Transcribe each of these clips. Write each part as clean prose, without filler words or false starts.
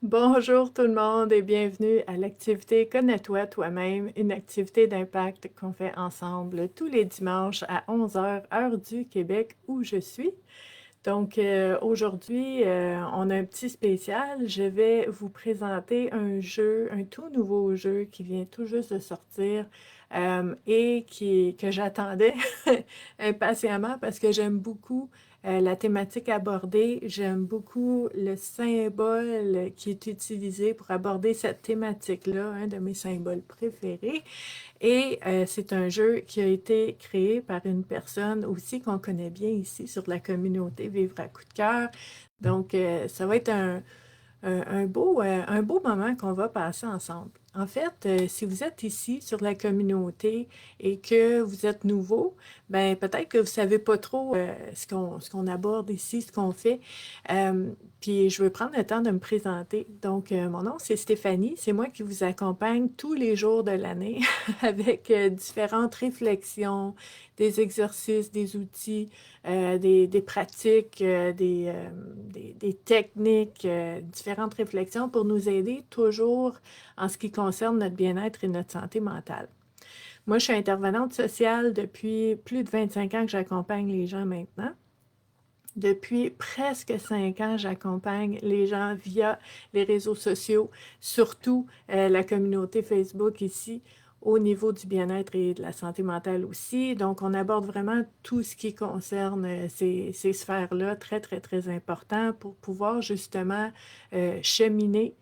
Bonjour tout le monde et bienvenue à l'activité Connais-toi toi-même, une activité d'impact qu'on fait ensemble tous les dimanches à 11 heures, heure du Québec où je suis. Donc aujourd'hui, on a un petit spécial. Je vais vous présenter un jeu, un tout nouveau jeu qui vient tout juste de sortir que j'attendais impatiemment parce que j'aime beaucoup la thématique abordée. J'aime beaucoup le symbole qui est utilisé pour aborder cette thématique-là, un de mes symboles préférés. Et c'est un jeu qui a été créé par une personne aussi qu'on connaît bien ici sur la communauté Vivre à coup de cœur. Donc, ça va être un beau moment qu'on va passer ensemble. En fait, si vous êtes ici sur la communauté et que vous êtes nouveau, ben peut-être que vous savez pas trop ce qu'on aborde ici, ce qu'on fait. Euh, Puis je veux prendre le temps de me présenter. Donc, mon nom, c'est Stéphanie. C'est moi qui vous accompagne tous les jours de l'année avec différentes réflexions, des exercices, des outils, des pratiques, des techniques, différentes réflexions pour nous aider toujours en ce qui concerne notre bien-être et notre santé mentale. Moi, je suis intervenante sociale depuis plus de 25 ans que j'accompagne les gens maintenant. Depuis presque 5 ans, j'accompagne les gens via les réseaux sociaux, surtout la communauté Facebook ici, au niveau du bien-être et de la santé mentale aussi. Donc, on aborde vraiment tout ce qui concerne ces sphères-là, très, très, très important pour pouvoir justement cheminer.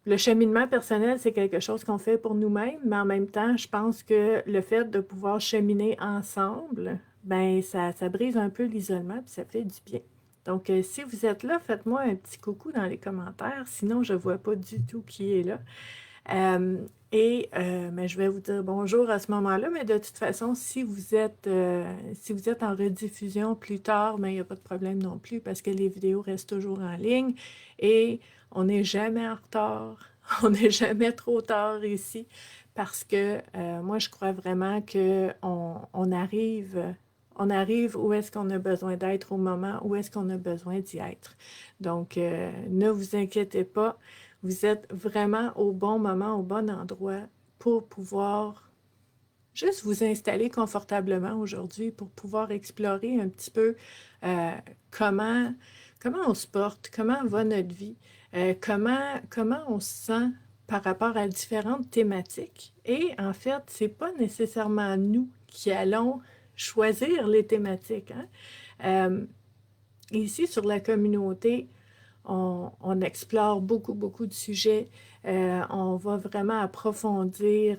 Le cheminement personnel, c'est quelque chose qu'on fait pour nous-mêmes, mais en même temps, je pense que le fait de pouvoir cheminer ensemble, ben ça brise un peu l'isolement, puis ça fait du bien. Donc, si vous êtes là, faites-moi un petit coucou dans les commentaires, sinon je ne vois pas du tout qui est là. Mais je vais vous dire bonjour à ce moment-là, mais de toute façon, si vous êtes en rediffusion plus tard, mais il n'y a pas de problème non plus parce que les vidéos restent toujours en ligne et on n'est jamais en retard, on n'est jamais trop tard ici parce que moi, je crois vraiment on arrive où est-ce qu'on a besoin d'être au moment où est-ce qu'on a besoin d'y être. Donc, ne vous inquiétez pas. Vous êtes vraiment au bon moment, au bon endroit pour pouvoir juste vous installer confortablement aujourd'hui, pour pouvoir explorer un petit peu euh, comment, comment on se porte, comment va notre vie, comment on se sent par rapport à différentes thématiques. Et en fait, c'est pas nécessairement nous qui allons choisir les thématiques, hein. Euh, Ici, sur la communauté, on explore beaucoup, beaucoup de sujets. On va vraiment approfondir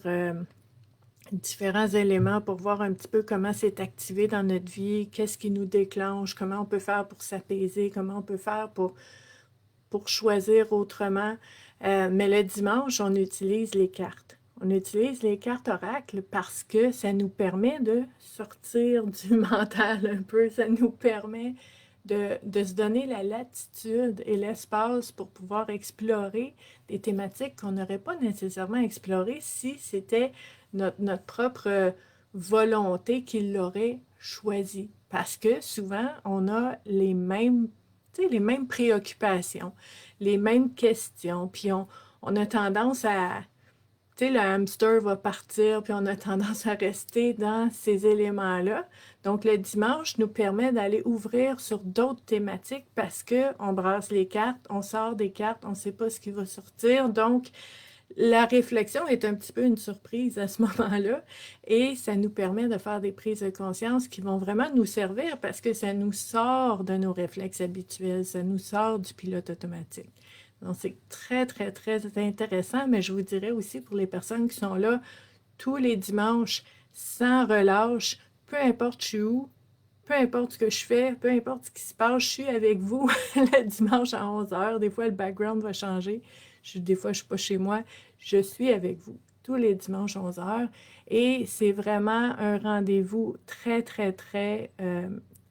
différents éléments pour voir un petit peu comment c'est activé dans notre vie, qu'est-ce qui nous déclenche, comment on peut faire pour s'apaiser, comment on peut faire pour choisir autrement. Mais le dimanche, on utilise les cartes. On utilise les cartes oracles parce que ça nous permet de sortir du mental un peu, ça nous permet de se donner la latitude et l'espace pour pouvoir explorer des thématiques qu'on n'aurait pas nécessairement explorées si c'était notre propre volonté qui l'aurait choisi. Parce que souvent, on a les mêmes préoccupations, les mêmes questions, puis on a tendance à, tu sais, le hamster va partir, puis on a tendance à rester dans ces éléments-là. Donc, le dimanche nous permet d'aller ouvrir sur d'autres thématiques parce qu'on brasse les cartes, on sort des cartes, on ne sait pas ce qui va sortir. Donc, la réflexion est un petit peu une surprise à ce moment-là et ça nous permet de faire des prises de conscience qui vont vraiment nous servir parce que ça nous sort de nos réflexes habituels, ça nous sort du pilote automatique. Donc, c'est très, très, très intéressant, mais je vous dirais aussi pour les personnes qui sont là tous les dimanches sans relâche, peu importe je suis où, peu importe ce que je fais, peu importe ce qui se passe, je suis avec vous le dimanche à 11 heures. Des fois, le background va changer. Des fois, je ne suis pas chez moi. Je suis avec vous tous les dimanches à 11 heures. Et c'est vraiment un rendez-vous très, très, très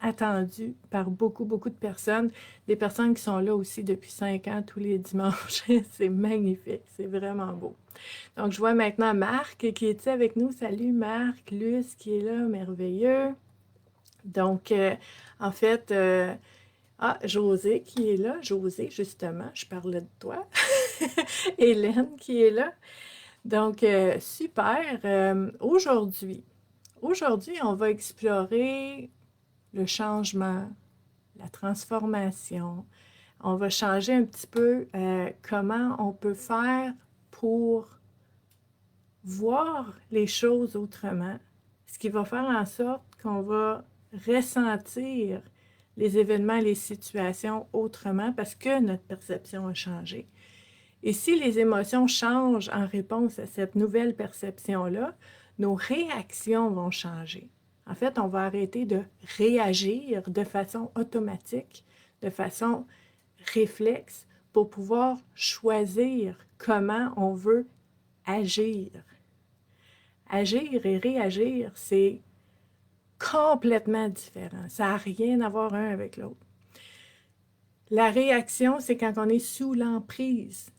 attendu par beaucoup, beaucoup de personnes. Des personnes qui sont là aussi depuis 5 ans tous les dimanches. C'est magnifique. C'est vraiment beau. Donc, je vois maintenant Marc qui est avec nous. Salut Marc, Luce qui est là, merveilleux. Donc, en fait, Ah, José qui est là. José, justement, je parlais de toi. Hélène qui est là. Donc, super. Aujourd'hui, on va explorer le changement, la transformation. On va changer un petit peu comment on peut faire pour voir les choses autrement, ce qui va faire en sorte qu'on va ressentir les événements, les situations autrement parce que notre perception a changé. Et si les émotions changent en réponse à cette nouvelle perception-là, nos réactions vont changer. En fait, on va arrêter de réagir de façon automatique, de façon réflexe, pour pouvoir choisir comment on veut agir. Agir et réagir, c'est complètement différent. Ça n'a rien à voir un avec l'autre. La réaction, c'est quand on est sous l'emprise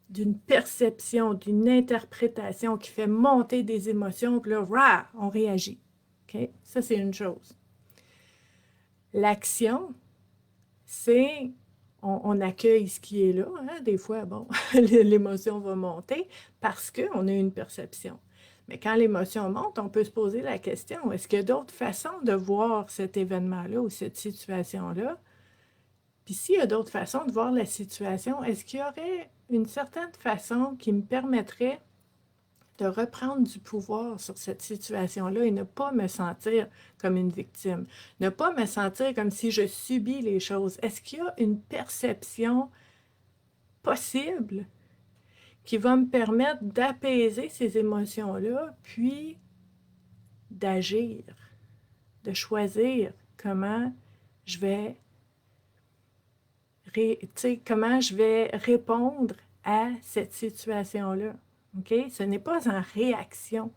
d'une perception, d'une interprétation qui fait monter des émotions, puis là, rah, on réagit. Okay? Ça, c'est une chose. L'action, c'est on accueille ce qui est là. Hein? Des fois, bon, l'émotion va monter parce qu'on a une perception. Mais quand l'émotion monte, on peut se poser la question, est-ce qu'il y a d'autres façons de voir cet événement-là ou cette situation-là? Puis s'il y a d'autres façons de voir la situation, est-ce qu'il y aurait une certaine façon qui me permettrait de reprendre du pouvoir sur cette situation-là et ne pas me sentir comme une victime, ne pas me sentir comme si je subis les choses? Est-ce qu'il y a une perception possible qui va me permettre d'apaiser ces émotions-là, puis d'agir, de choisir comment je vais, comment je vais répondre à cette situation-là? Okay? Ce n'est pas en réaction.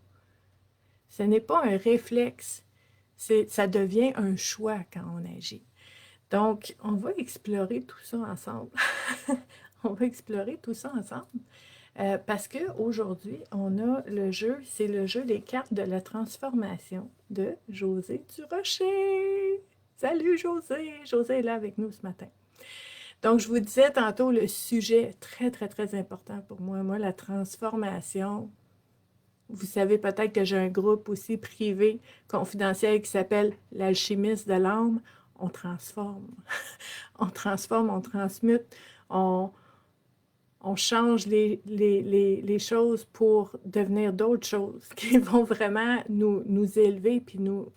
Ce n'est pas un réflexe. Ça devient un choix quand on agit. Donc, on va explorer tout ça ensemble. On va explorer tout ça ensemble. Parce qu'aujourd'hui, on a le jeu, c'est le jeu des cartes de la transformation de José Durocher. Salut José! José est là avec nous ce matin. Donc, je vous disais tantôt le sujet très, très, très important pour moi. Moi, la transformation. Vous savez peut-être que j'ai un groupe aussi privé, confidentiel, qui s'appelle l'alchimiste de l'âme. On transforme. On transforme, on transmute, on change les choses pour devenir d'autres choses qui vont vraiment nous élever puis nous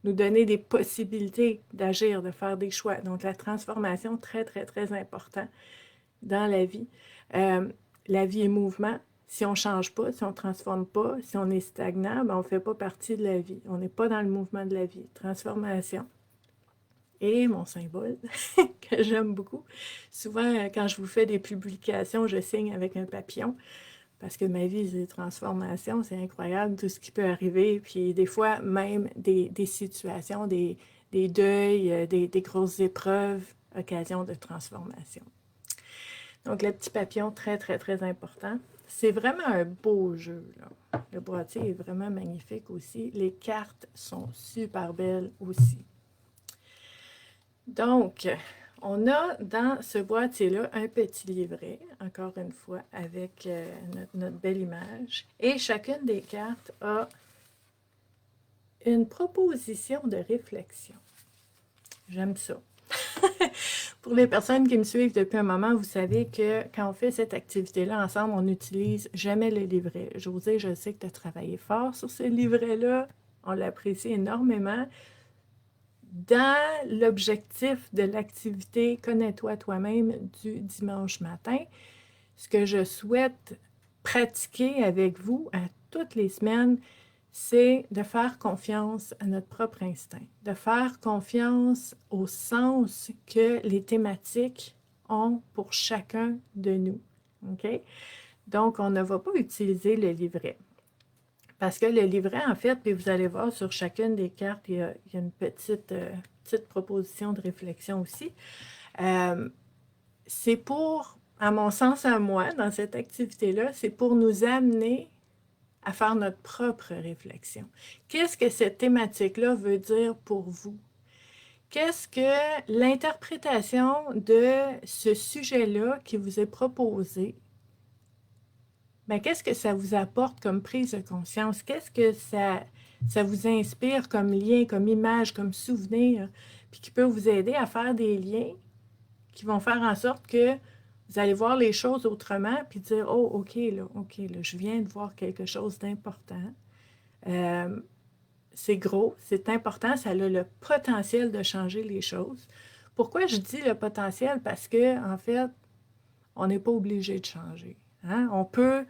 donner des possibilités d'agir, de faire des choix. Donc, la transformation, très, très, très important dans la vie. La vie est mouvement. Si on ne change pas, si on ne transforme pas, si on est stagnant, ben on ne fait pas partie de la vie. On n'est pas dans le mouvement de la vie. Transformation. Et mon symbole, que j'aime beaucoup. Souvent, quand je vous fais des publications, je signe avec un papillon. Parce que ma vie, c'est des transformations. C'est incroyable tout ce qui peut arriver. Puis des fois, même des situations, des deuils, des grosses épreuves, occasion de transformation. Donc, le petit papillon, très, très, très important. C'est vraiment un beau jeu, là. Le boîtier est vraiment magnifique aussi. Les cartes sont super belles aussi. Donc, on a dans ce boîtier-là un petit livret, encore une fois, avec notre belle image. Et chacune des cartes a une proposition de réflexion. J'aime ça. Pour les personnes qui me suivent depuis un moment, vous savez que quand on fait cette activité-là ensemble, on n'utilise jamais le livret. José, je sais que tu as travaillé fort sur ce livret-là. On l'apprécie énormément. Dans l'objectif de l'activité Connais-toi toi-même du dimanche matin, ce que je souhaite pratiquer avec vous à toutes les semaines, c'est de faire confiance à notre propre instinct, de faire confiance au sens que les thématiques ont pour chacun de nous. OK? Donc, on ne va pas utiliser le livret. Parce que le livret, en fait, puis vous allez voir sur chacune des cartes, il y a une petite proposition de réflexion aussi. C'est pour, à mon sens à moi, dans cette activité-là, c'est pour nous amener à faire notre propre réflexion. Qu'est-ce que cette thématique-là veut dire pour vous? qu'est-ce que l'interprétation de ce sujet-là qui vous est proposé, ben, qu'est-ce que ça vous apporte comme prise de conscience? Qu'est-ce que ça vous inspire comme lien, comme image, comme souvenir, puis qui peut vous aider à faire des liens qui vont faire en sorte que vous allez voir les choses autrement, puis dire, oh, OK, là, je viens de voir quelque chose d'important. C'est gros, c'est important, ça a le potentiel de changer les choses. Pourquoi je dis le potentiel? Parce que, en fait, on n'est pas obligé de changer. Hein? On peut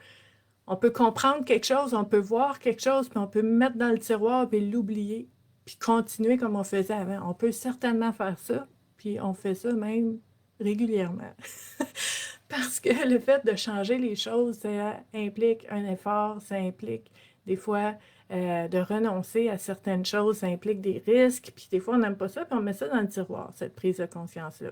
comprendre quelque chose, on peut voir quelque chose, puis on peut mettre dans le tiroir, puis l'oublier, puis continuer comme on faisait avant. On peut certainement faire ça, puis on fait ça même régulièrement. Parce que le fait de changer les choses, ça implique un effort, ça implique des fois de renoncer à certaines choses, ça implique des risques, puis des fois on n'aime pas ça, puis on met ça dans le tiroir, cette prise de conscience-là.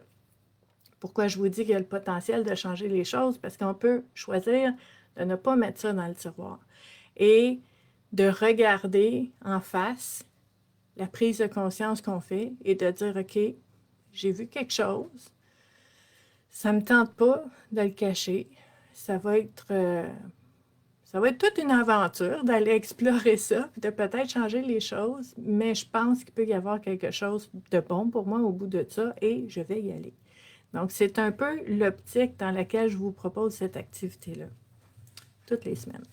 Pourquoi je vous dis qu'il y a le potentiel de changer les choses? Parce qu'on peut choisir de ne pas mettre ça dans le tiroir et de regarder en face la prise de conscience qu'on fait et de dire, OK, j'ai vu quelque chose, ça ne me tente pas de le cacher, ça va être toute une aventure d'aller explorer ça, de peut-être changer les choses, mais je pense qu'il peut y avoir quelque chose de bon pour moi au bout de ça et je vais y aller. Donc, c'est un peu l'optique dans laquelle je vous propose cette activité-là, toutes les semaines.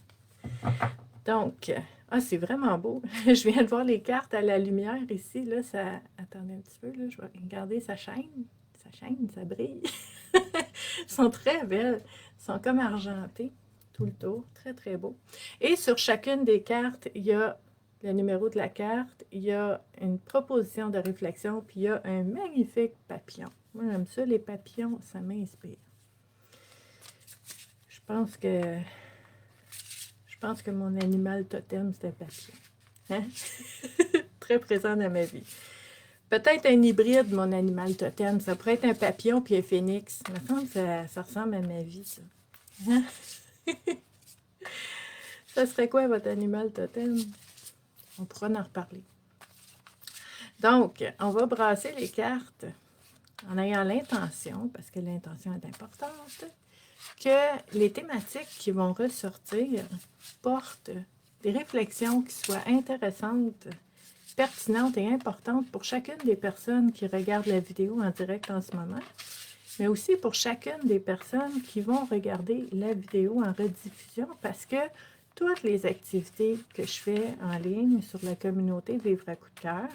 Donc, c'est vraiment beau. Je viens de voir les cartes à la lumière ici. Là, ça... Attendez un petit peu, là, je vais regarder sa chaîne. Sa chaîne, ça brille. Elles sont très belles. Elles sont comme argentées tout le tour. Très, très beau. Et sur chacune des cartes, il y a le numéro de la carte, il y a une proposition de réflexion, puis il y a un magnifique papillon. Moi, j'aime ça, les papillons, ça m'inspire. Je pense que mon animal totem, c'est un papillon. Hein? Très présent dans ma vie. Peut-être un hybride, mon animal totem. Ça pourrait être un papillon puis un phénix. Il me semble que ça ressemble à ma vie, ça. Hein? Ça serait quoi, votre animal totem? On pourra en reparler. Donc, on va brasser les cartes en ayant l'intention, parce que l'intention est importante, que les thématiques qui vont ressortir portent des réflexions qui soient intéressantes, pertinentes et importantes pour chacune des personnes qui regardent la vidéo en direct en ce moment, mais aussi pour chacune des personnes qui vont regarder la vidéo en rediffusion, parce que toutes les activités que je fais en ligne sur la communauté Vivre à coup de cœur,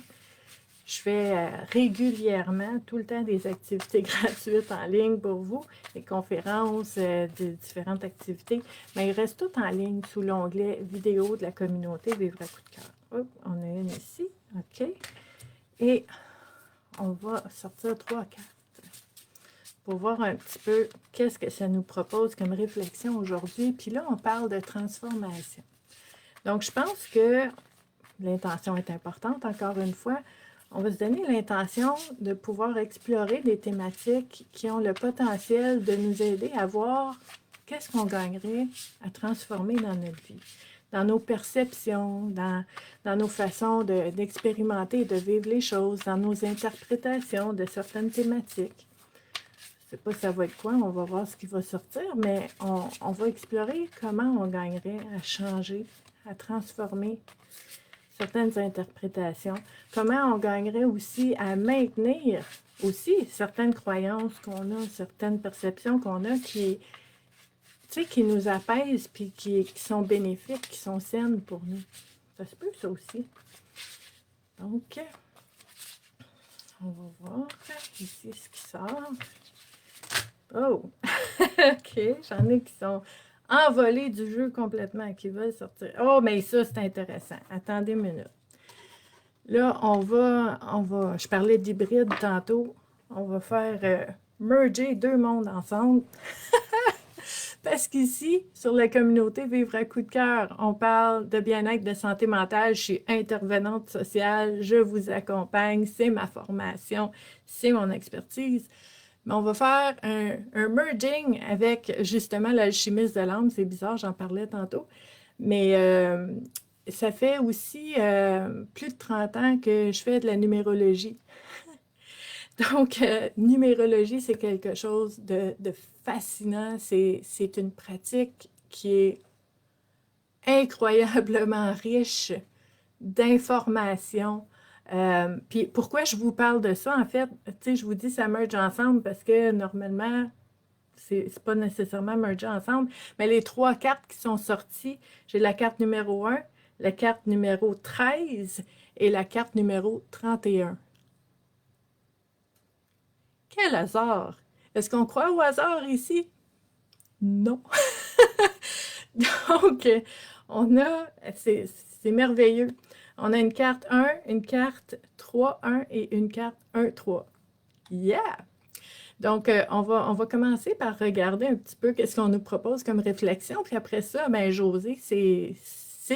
je fais régulièrement, tout le temps, des activités gratuites en ligne pour vous, des conférences, des différentes activités, mais ils restent toutes en ligne sous l'onglet vidéo de la communauté Vivre à coup de cœur. Hop, on a une ici, OK. Et on va sortir 3 cartes pour voir un petit peu qu'est-ce que ça nous propose comme réflexion aujourd'hui. Puis là, on parle de transformation. Donc, je pense que l'intention est importante, encore une fois. On va se donner l'intention de pouvoir explorer des thématiques qui ont le potentiel de nous aider à voir qu'est-ce qu'on gagnerait à transformer dans notre vie, dans nos perceptions, dans nos façons d'expérimenter et de vivre les choses, dans nos interprétations de certaines thématiques. Je ne sais pas ça va être quoi, on va voir ce qui va sortir, mais on va explorer comment on gagnerait à changer, à transformer certaines interprétations, comment on gagnerait aussi à maintenir aussi certaines croyances qu'on a, certaines perceptions qu'on a qui nous apaisent puis qui sont bénéfiques, qui sont saines pour nous. Ça se peut, ça aussi. Donc, on va voir ici ce qui sort. Oh! OK, j'en ai qui sont envolés du jeu complètement, qui veulent sortir. Oh, mais ça, c'est intéressant. Attendez une minute. Là, on va, je parlais d'hybride tantôt. On va faire merger 2 mondes ensemble. Parce qu'ici, sur la communauté Vivre à coup de cœur, on parle de bien-être, de santé mentale. Je suis intervenante sociale, je vous accompagne, c'est ma formation, c'est mon expertise. Mais on va faire un merging avec justement l'alchimiste de l'âme. C'est bizarre, j'en parlais tantôt. Mais ça fait aussi plus de 30 ans que je fais de la numérologie. Donc, numérologie, c'est quelque chose de fascinant. C'est une pratique qui est incroyablement riche d'informations. Puis pourquoi je vous parle de ça, en fait, tu sais, je vous dis ça merge ensemble parce que normalement, c'est pas nécessairement mergé ensemble, mais les trois cartes qui sont sorties, j'ai la carte numéro 1, la carte numéro 13 et la carte numéro 31. Quel hasard! Est-ce qu'on croit au hasard ici? Non. Donc, on a, c'est merveilleux. On a une carte 1, une carte 3, 1 et une carte 1, 3. Yeah! Donc, on va commencer par regarder un petit peu qu'est-ce qu'on nous propose comme réflexion. Puis après ça, ben Josée, c'est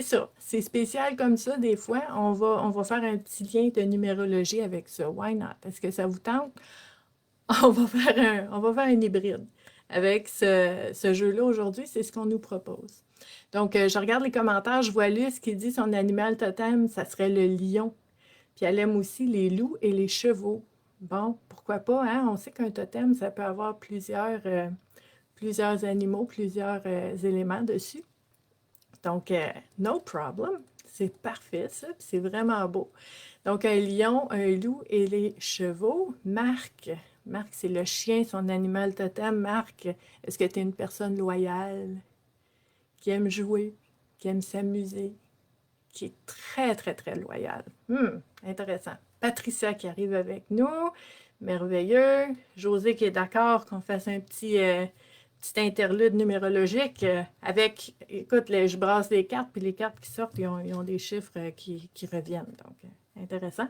ça. C'est spécial comme ça, des fois. On va faire un petit lien de numérologie avec ça. Why not? Est-ce que ça vous tente? On va faire un hybride. Avec ce jeu-là aujourd'hui, c'est ce qu'on nous propose. Donc, je regarde les commentaires, je vois Luce qui dit son animal totem, ça serait le lion. Puis elle aime aussi les loups et les chevaux. Bon, pourquoi pas, hein? On sait qu'un totem, ça peut avoir plusieurs animaux, plusieurs éléments dessus. Donc, no problem. C'est parfait, ça. Puis c'est vraiment beau. Donc, un lion, un loup et les chevaux. Marc, c'est le chien, son animal totem. Marc, est-ce que tu es une personne loyale, qui aime jouer, qui aime s'amuser, qui est très, très, très loyale? Intéressant. Patricia qui arrive avec nous. Merveilleux. José qui est d'accord qu'on fasse un petit interlude numérologique avec, écoute, je brasse les cartes, puis les cartes qui sortent, ils ont des chiffres qui reviennent. Donc, intéressant.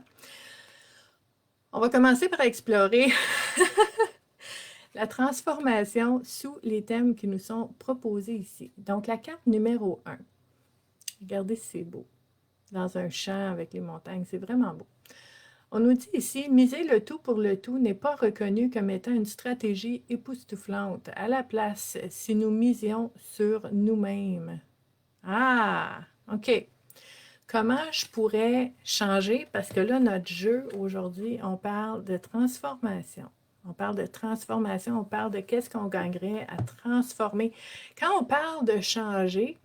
On va commencer par explorer la transformation sous les thèmes qui nous sont proposés ici. Donc, la carte numéro 1. Regardez si c'est beau. Dans un champ avec les montagnes, c'est vraiment beau. On nous dit ici, miser le tout pour le tout n'est pas reconnu comme étant une stratégie époustouflante. À la place, si nous misions sur nous-mêmes. Ah, OK. Comment je pourrais changer? Parce que là, notre jeu aujourd'hui, on parle de transformation. On parle de transformation, on parle de qu'est-ce qu'on gagnerait à transformer. Quand on parle de changer,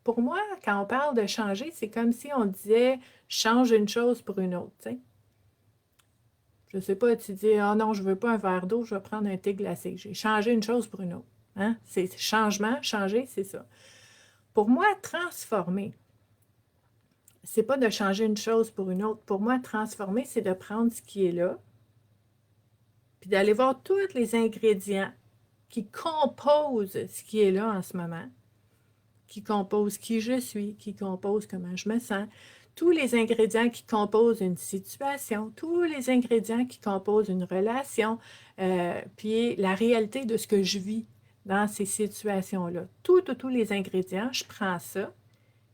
pour moi, quand on parle de changer, c'est comme si on disait change une chose pour une autre. T'sais. Je ne sais pas, tu dis ah non, je ne veux pas un verre d'eau, je vais prendre un thé glacé. J'ai changé une chose pour une autre. Hein? C'est changement, changer, c'est ça. Pour moi, transformer, c'est pas de changer une chose pour une autre. Pour moi, transformer, c'est de prendre ce qui est là, puis d'aller voir tous les ingrédients qui composent ce qui est là en ce moment, qui composent qui je suis, qui composent comment je me sens, tous les ingrédients qui composent une situation, tous les ingrédients qui composent une relation, puis la réalité de ce que je vis dans ces situations-là. Tous les ingrédients, je prends ça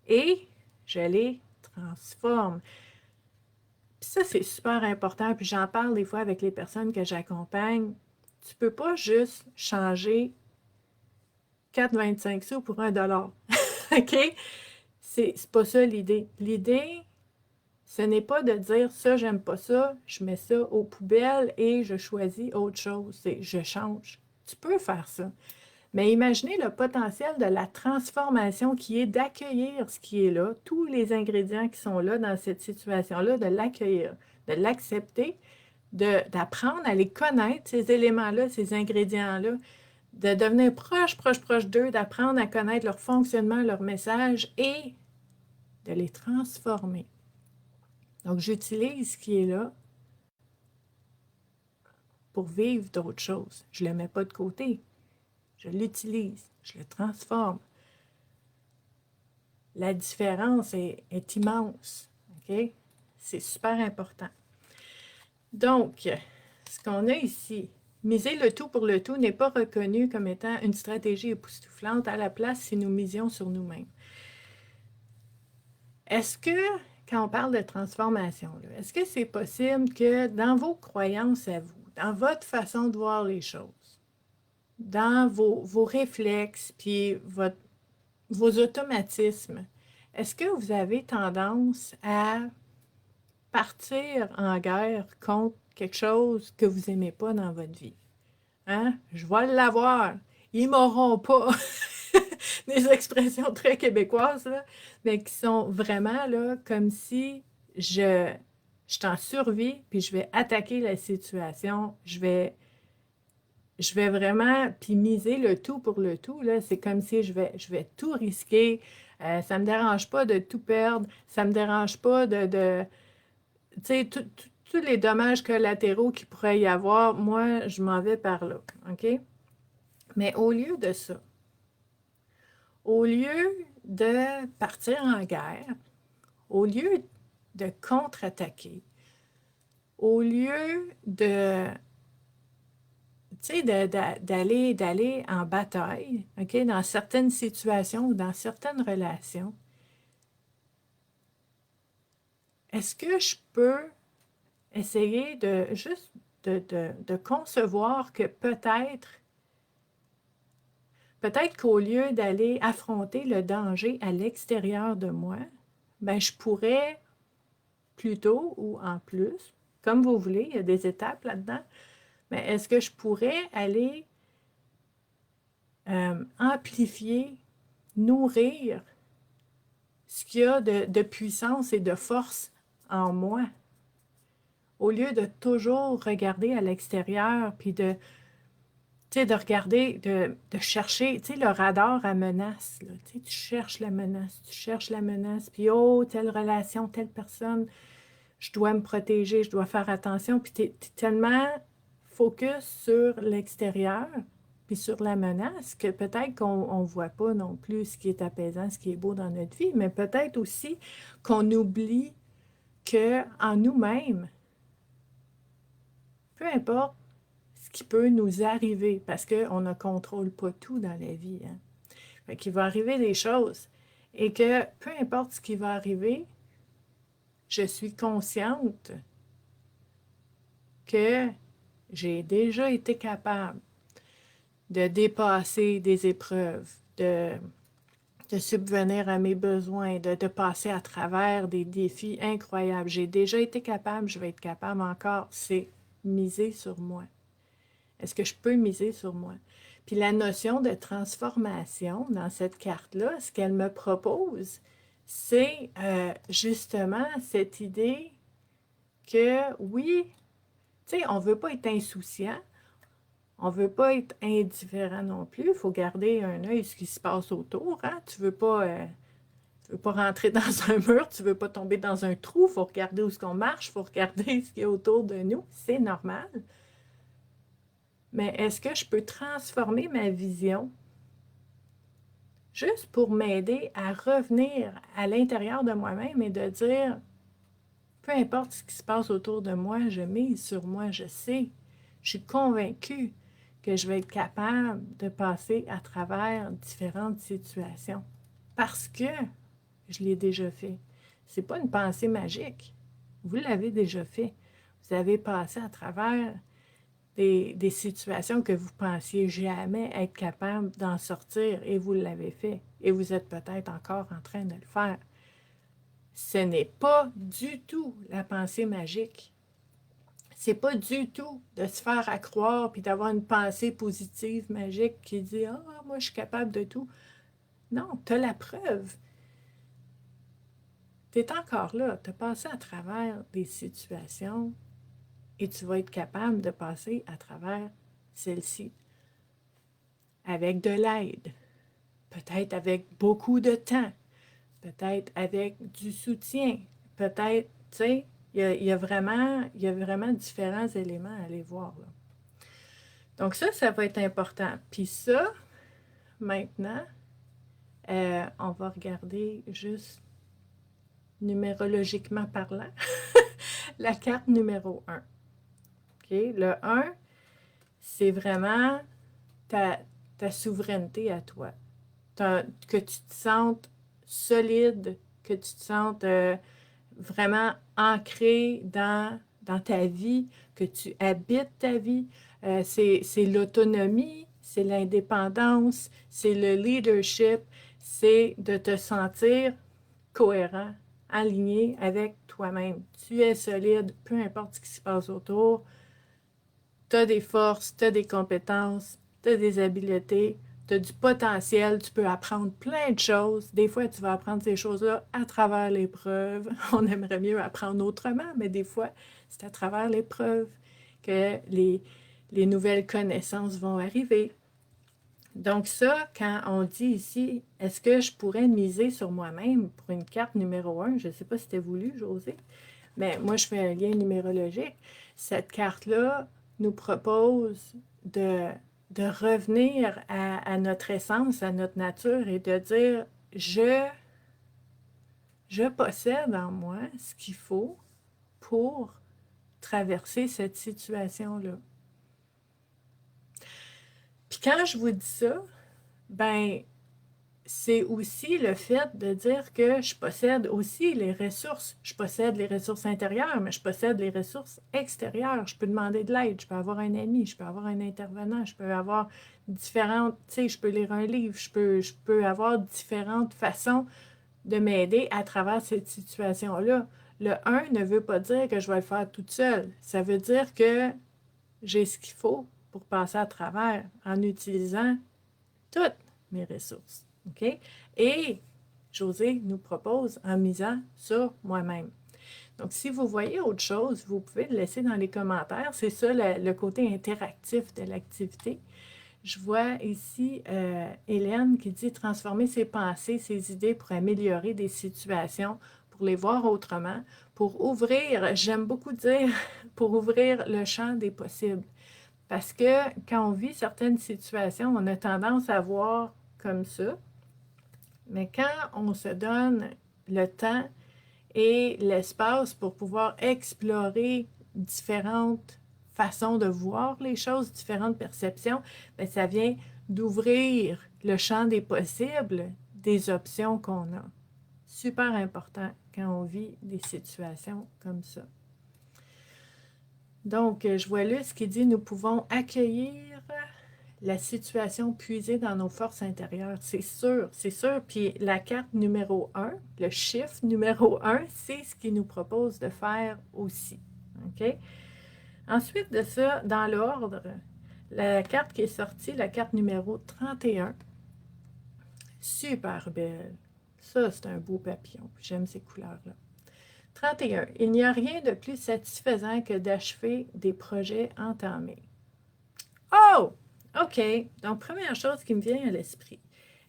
et je les transforme. Puis ça, c'est super important, puis j'en parle des fois avec les personnes que j'accompagne. Tu ne peux pas juste changer 4,25 sous pour $1. OK? C'est pas ça l'idée. L'idée, ce n'est pas de dire ça, j'aime pas ça, je mets ça aux poubelles et je choisis autre chose. C'est je change. Tu peux faire ça. Mais imaginez le potentiel de la transformation qui est d'accueillir ce qui est là, tous les ingrédients qui sont là dans cette situation-là, de l'accueillir, de l'accepter, d'apprendre à les connaître, ces éléments-là, ces ingrédients-là, de devenir proche d'eux, d'apprendre à connaître leur fonctionnement, leur message et de les transformer. Donc, j'utilise ce qui est là pour vivre d'autres choses. Je ne le mets pas de côté. Je l'utilise, je le transforme. La différence est immense. OK? C'est super important. Donc, ce qu'on a ici, miser le tout pour le tout n'est pas reconnu comme étant une stratégie époustouflante. À la place, si nous misions sur nous-mêmes. Est-ce que, quand on parle de transformation, est-ce que c'est possible que dans vos croyances à vous, dans votre façon de voir les choses, dans vos réflexes, puis vos automatismes, est-ce que vous avez tendance à partir en guerre contre quelque chose que vous n'aimez pas dans votre vie. Hein? Je vais l'avoir. Ils m'auront pas. Des expressions très québécoises, là, mais qui sont vraiment là, comme si je suis en survie, puis je vais attaquer la situation. Je vais vraiment, puis miser le tout pour le tout, là. C'est comme si je vais tout risquer. Ça ne me dérange pas de tout perdre. Ça ne me dérange pas tu sais, tous les dommages collatéraux qu'il pourrait y avoir, moi, je m'en vais par là, OK? Mais au lieu de ça, au lieu de partir en guerre, au lieu de contre-attaquer, au lieu de, tu sais, d'aller en bataille, OK, dans certaines situations ou dans certaines relations, est-ce que je peux essayer de juste de concevoir que peut-être qu'au lieu d'aller affronter le danger à l'extérieur de moi, ben je pourrais plutôt ou en plus, comme vous voulez, il y a des étapes là-dedans, mais est-ce que je pourrais aller amplifier, nourrir ce qu'il y a de puissance et de force en moi, au lieu de toujours regarder à l'extérieur, puis tu sais, de regarder, de chercher, tu sais, le radar à menace, là, tu sais, tu cherches la menace, puis oh, telle relation, telle personne, je dois me protéger, je dois faire attention, puis tu es tellement focus sur l'extérieur, puis sur la menace, que peut-être qu'on ne voit pas non plus ce qui est apaisant, ce qui est beau dans notre vie, mais peut-être aussi qu'on oublie qu'en nous-mêmes, peu importe ce qui peut nous arriver, parce qu'on ne contrôle pas tout dans la vie, hein. Fait qu'il va arriver des choses, et que peu importe ce qui va arriver, je suis consciente que j'ai déjà été capable de dépasser des épreuves, de subvenir à mes besoins, de passer à travers des défis incroyables. J'ai déjà été capable, je vais être capable encore. C'est miser sur moi. Est-ce que je peux miser sur moi? Puis la notion de transformation dans cette carte-là, ce qu'elle me propose, c'est justement cette idée que oui, tu sais, on ne veut pas être insouciant, on ne veut pas être indifférent non plus. Il faut garder un œil sur ce qui se passe autour. Hein? Tu veux pas rentrer dans un mur, tu ne veux pas tomber dans un trou. Il faut regarder où est-ce qu'on marche, il faut regarder ce qui est autour de nous. C'est normal. Mais est-ce que je peux transformer ma vision juste pour m'aider à revenir à l'intérieur de moi-même et de dire, peu importe ce qui se passe autour de moi, je mise sur moi, je sais, je suis convaincue que je vais être capable de passer à travers différentes situations parce que je l'ai déjà fait. Ce n'est pas une pensée magique. Vous l'avez déjà fait. Vous avez passé à travers des situations que vous pensiez jamais être capable d'en sortir et vous l'avez fait. Et vous êtes peut-être encore en train de le faire. Ce n'est pas du tout la pensée magique. C'est pas du tout de se faire à croire puis d'avoir une pensée positive, magique qui dit « Ah, moi, je suis capable de tout. » Non, tu as la preuve. Tu es encore là. Tu as passé à travers des situations et tu vas être capable de passer à travers celle-ci avec de l'aide, peut-être avec beaucoup de temps, peut-être avec du soutien, peut-être, tu sais, il y a vraiment différents éléments à aller voir, là. Donc ça va être important. Puis ça, maintenant, on va regarder juste numérologiquement parlant, la carte numéro 1. OK? Le 1, c'est vraiment ta souveraineté à toi. Que tu te sentes solide, que tu te sentes vraiment ancré dans ta vie, que tu habites ta vie. C'est l'autonomie, c'est l'indépendance, c'est le leadership, c'est de te sentir cohérent aligné avec toi-même. Tu es solide, peu importe ce qui se passe autour. Tu as des forces, tu as des compétences, tu as des habiletés, tu as du potentiel, tu peux apprendre plein de choses. Des fois, tu vas apprendre ces choses-là à travers l'épreuve. On aimerait mieux apprendre autrement, mais des fois, c'est à travers l'épreuve que les nouvelles connaissances vont arriver. Donc ça, quand on dit ici, est-ce que je pourrais miser sur moi-même pour une carte numéro 1? Je ne sais pas si c'était voulu, José, mais moi, je fais un lien numérologique. Cette carte-là nous propose de revenir à notre essence, à notre nature et de dire, je possède en moi ce qu'il faut pour traverser cette situation-là. Puis quand je vous dis ça, ben c'est aussi le fait de dire que je possède aussi les ressources. Je possède les ressources intérieures, mais je possède les ressources extérieures. Je peux demander de l'aide, je peux avoir un ami, je peux avoir un intervenant, je peux avoir différentes, tu sais, je peux lire un livre, je peux avoir différentes façons de m'aider à travers cette situation-là. Le 1 ne veut pas dire que je vais le faire toute seule. Ça veut dire que j'ai ce qu'il faut pour passer à travers en utilisant toutes mes ressources. OK? Et José nous propose en misant sur moi-même. Donc, si vous voyez autre chose, vous pouvez le laisser dans les commentaires. C'est ça le côté interactif de l'activité. Je vois ici Hélène qui dit transformer ses pensées, ses idées pour améliorer des situations, pour les voir autrement, pour ouvrir, j'aime beaucoup dire, pour ouvrir le champ des possibles. Parce que quand on vit certaines situations, on a tendance à voir comme ça. Mais quand on se donne le temps et l'espace pour pouvoir explorer différentes façons de voir les choses, différentes perceptions, bien, ça vient d'ouvrir le champ des possibles, des options qu'on a. Super important quand on vit des situations comme ça. Donc, je vois Luce qui dit « Nous pouvons accueillir la situation puisée dans nos forces intérieures. » C'est sûr, c'est sûr. Puis la carte numéro 1, le chiffre numéro 1, c'est ce qu'il nous propose de faire aussi. OK? Ensuite de ça, dans l'ordre, la carte qui est sortie, la carte numéro 31, super belle. Ça, c'est un beau papillon. J'aime ces couleurs-là. 31. Il n'y a rien de plus satisfaisant que d'achever des projets entamés. Oh! OK. Donc, première chose qui me vient à l'esprit.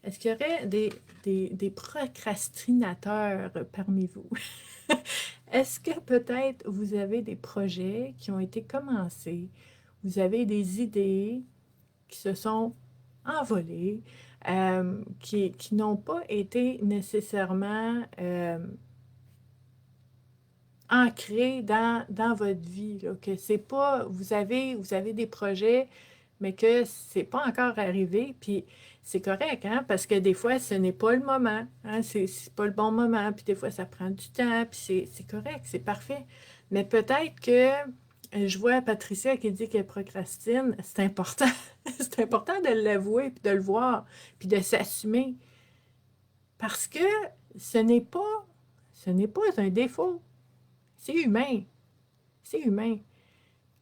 Est-ce qu'il y aurait des procrastinateurs parmi vous? Est-ce que peut-être vous avez des projets qui ont été commencés, vous avez des idées qui se sont envolées, qui n'ont pas été nécessairement ancré dans votre vie, là, que c'est pas, vous avez des projets, mais que c'est pas encore arrivé, puis c'est correct, hein, parce que des fois, ce n'est pas le moment, hein, c'est pas le bon moment, puis des fois, ça prend du temps, puis c'est correct, c'est parfait. Mais peut-être que, je vois Patricia qui dit qu'elle procrastine, c'est important, c'est important de l'avouer, puis de le voir, puis de s'assumer, parce que ce n'est pas un défaut. C'est humain. C'est humain.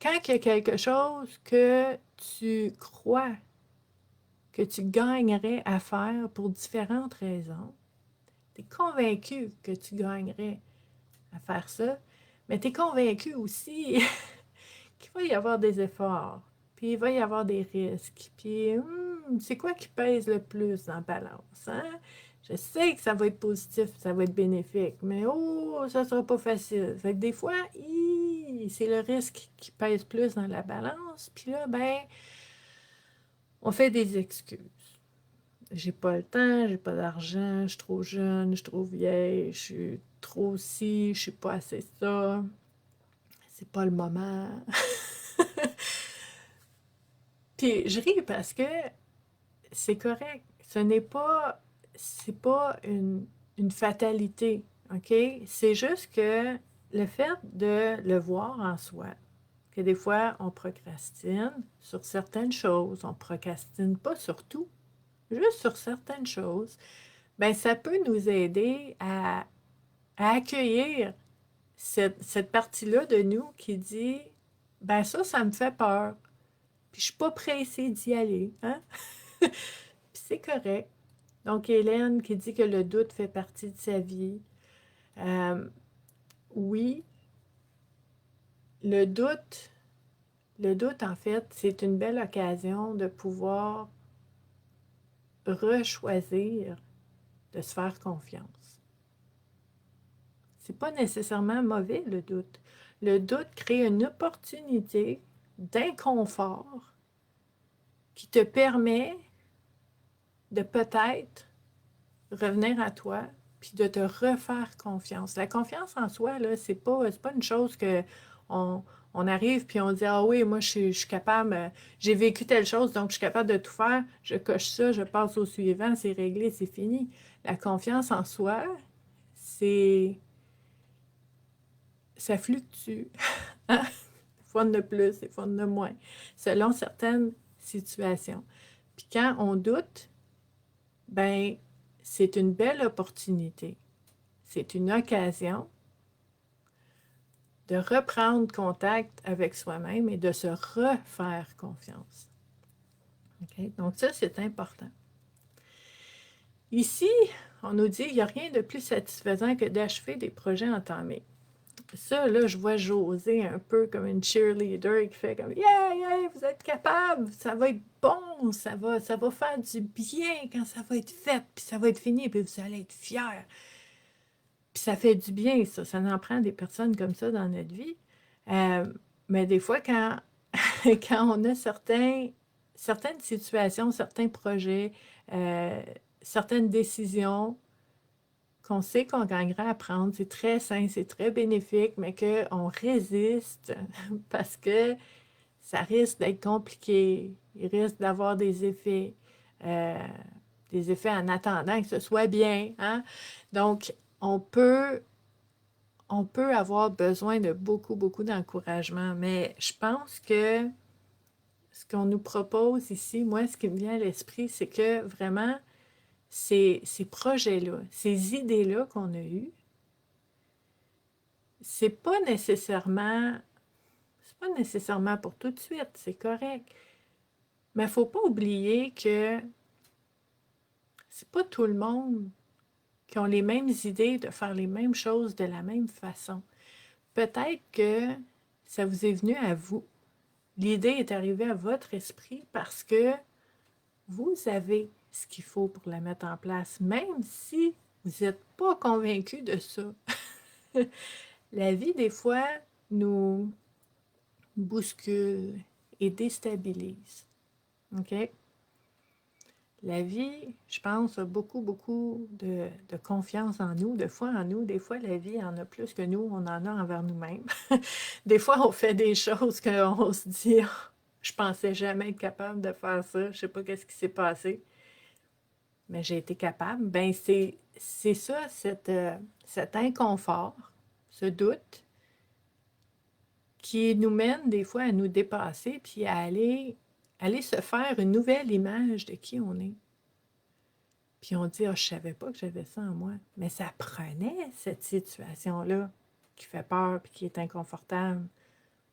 Quand il y a quelque chose que tu crois que tu gagnerais à faire pour différentes raisons, tu es convaincu que tu gagnerais à faire ça, mais tu es convaincu aussi qu'il va y avoir des efforts, puis il va y avoir des risques, puis c'est quoi qui pèse le plus en balance, hein? Je sais que ça va être positif, ça va être bénéfique, mais oh, ça sera pas facile. Fait que des fois, c'est le risque qui pèse plus dans la balance, puis là, ben, on fait des excuses. J'ai pas le temps, j'ai pas d'argent, je suis trop jeune, je suis trop vieille, je suis trop ci, je suis pas assez ça, c'est pas le moment. Puis je ris parce que c'est correct. C'est pas une fatalité, OK? C'est juste que le fait de le voir en soi, que des fois on procrastine sur certaines choses, on procrastine pas sur tout, juste sur certaines choses, ben ça peut nous aider à à accueillir cette partie-là de nous qui dit, ben ça me fait peur. Puis je suis pas pressée d'y aller, hein? Puis c'est correct. Donc, Hélène qui dit que le doute fait partie de sa vie. Oui, le doute, en fait, c'est une belle occasion de pouvoir rechoisir de se faire confiance. C'est pas nécessairement mauvais, le doute. Le doute crée une opportunité d'inconfort qui te permet de peut-être revenir à toi puis de te refaire confiance. La confiance en soi, là, c'est pas une chose que on arrive puis on dit ah oui, moi je suis capable, j'ai vécu telle chose, donc je suis capable de tout faire, je coche ça, je passe au suivant, c'est réglé, c'est fini. La confiance en soi, ça fluctue. Hein? Des fois de plus, des fois de moins, selon certaines situations. Puis quand on doute, ben c'est une belle opportunité. C'est une occasion de reprendre contact avec soi-même et de se refaire confiance. Okay? Donc ça, c'est important. Ici, on nous dit qu'il n'y a rien de plus satisfaisant que d'achever des projets entamés. Ça, là, je vois Josée un peu comme une cheerleader qui fait comme « Yeah, yeah, vous êtes capable, ça va être bon, ça va faire du bien quand ça va être fait, puis ça va être fini, puis vous allez être fiers. » Puis ça fait du bien, ça en prend des personnes comme ça dans notre vie. Mais des fois, quand on a certaines situations, certains projets, certaines décisions qu'on sait qu'on gagnerait à prendre, c'est très sain, c'est très bénéfique, mais qu'on résiste parce que ça risque d'être compliqué, il risque d'avoir des effets en attendant que ce soit bien. Hein? Donc, on peut avoir besoin de beaucoup, beaucoup d'encouragement, mais je pense que ce qu'on nous propose ici, moi, ce qui me vient à l'esprit, c'est que vraiment, ces projets-là, ces idées-là qu'on a eues, c'est pas nécessairement pour tout de suite, c'est correct. Mais il ne faut pas oublier que c'est pas tout le monde qui ont les mêmes idées de faire les mêmes choses de la même façon. Peut-être que ça vous est venu à vous. L'idée est arrivée à votre esprit parce que vous avez ce qu'il faut pour la mettre en place, même si vous n'êtes pas convaincu de ça. La vie, des fois, nous bouscule et déstabilise. OK? La vie, je pense, a beaucoup, beaucoup de confiance en nous, de foi en nous. Des fois, la vie en a plus que nous, on en a envers nous-mêmes. Des fois, on fait des choses qu'on se dit « Je pensais jamais être capable de faire ça, je sais pas qu'est-ce qui s'est passé. » Mais j'ai été capable. Ben c'est ça, cet inconfort, ce doute, qui nous mène des fois à nous dépasser, puis à aller se faire une nouvelle image de qui on est. Puis on dit, je savais pas que j'avais ça en moi. Mais ça prenait cette situation-là qui fait peur puis qui est inconfortable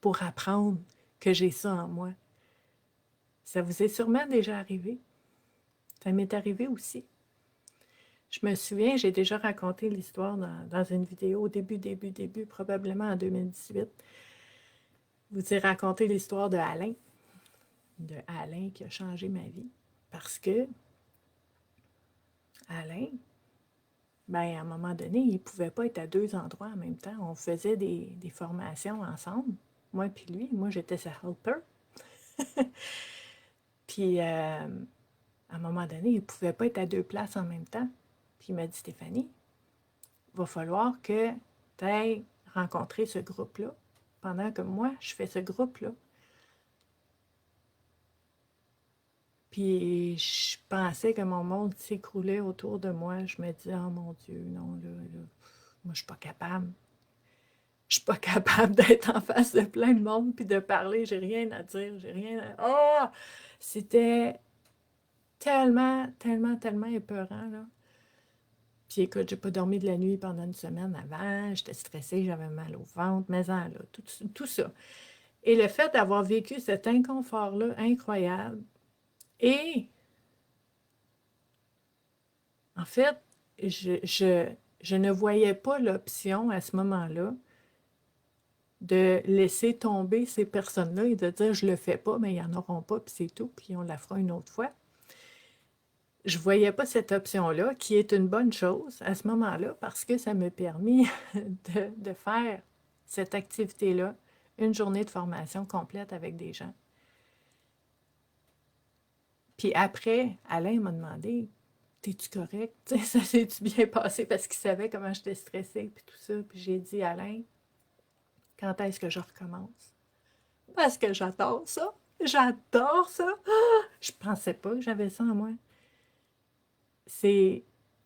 pour apprendre que j'ai ça en moi. Ça vous est sûrement déjà arrivé. Ça m'est arrivé aussi. Je me souviens, j'ai déjà raconté l'histoire dans une vidéo au début, probablement en 2018. Je vous ai raconté l'histoire de Alain qui a changé ma vie. Parce que Alain, ben, à un moment donné, il ne pouvait pas être à deux endroits en même temps. On faisait des formations ensemble, moi puis lui. Moi, j'étais sa helper. Puis, à un moment donné, il ne pouvait pas être à deux places en même temps. Puis, il m'a dit, Stéphanie, il va falloir que tu ailles rencontrer ce groupe-là pendant que moi, je fais ce groupe-là. Puis, je pensais que mon monde s'écroulait autour de moi. Je me disais, oh mon Dieu, non, là, moi, je suis pas capable. Je suis pas capable d'être en face de plein de monde puis de parler. J'ai rien à dire. J'ai rien à... Oh! C'était tellement, tellement, tellement épeurant, là. Puis écoute, j'ai pas dormi de la nuit pendant une semaine avant, j'étais stressée, j'avais mal au ventre, mais là, tout ça. Et le fait d'avoir vécu cet inconfort-là incroyable, et en fait, je ne voyais pas l'option à ce moment-là de laisser tomber ces personnes-là et de dire je le fais pas, mais ils n'en auront pas, puis c'est tout, puis on la fera une autre fois. Je ne voyais pas cette option-là, qui est une bonne chose à ce moment-là, parce que ça m'a permis de faire cette activité-là, une journée de formation complète avec des gens. Puis après, Alain m'a demandé, t'es-tu correct? Ça s'est-tu bien passé parce qu'il savait comment j'étais stressée, puis tout ça. Puis j'ai dit, Alain, quand est-ce que je recommence? Parce que j'adore ça. J'adore ça. Ah! Je pensais pas que j'avais ça en moi.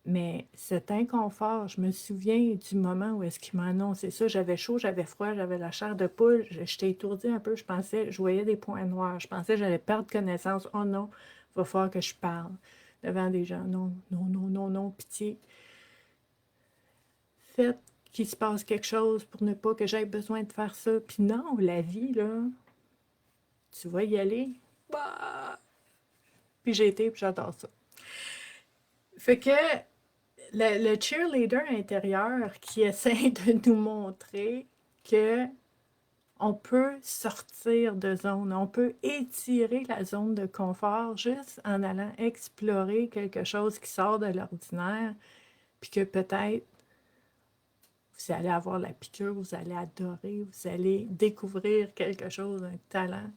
Mais cet inconfort, je me souviens du moment où est-ce qu'il m'a annoncé ça. J'avais chaud, j'avais froid, j'avais la chair de poule. J'étais étourdie un peu. Je voyais des points noirs. Je pensais que j'allais perdre connaissance. Oh non, il va falloir que je parle devant des gens. Non, non, non, non, non, pitié. Faites qu'il se passe quelque chose pour ne pas que j'aie besoin de faire ça. Puis non, la vie, là, tu vas y aller. Bah! Puis j'ai été, puis j'adore ça. Fait que le cheerleader intérieur qui essaie de nous montrer que on peut sortir de zone, on peut étirer la zone de confort juste en allant explorer quelque chose qui sort de l'ordinaire, puis que peut-être vous allez avoir la piqûre, vous allez adorer, vous allez découvrir quelque chose, un talent.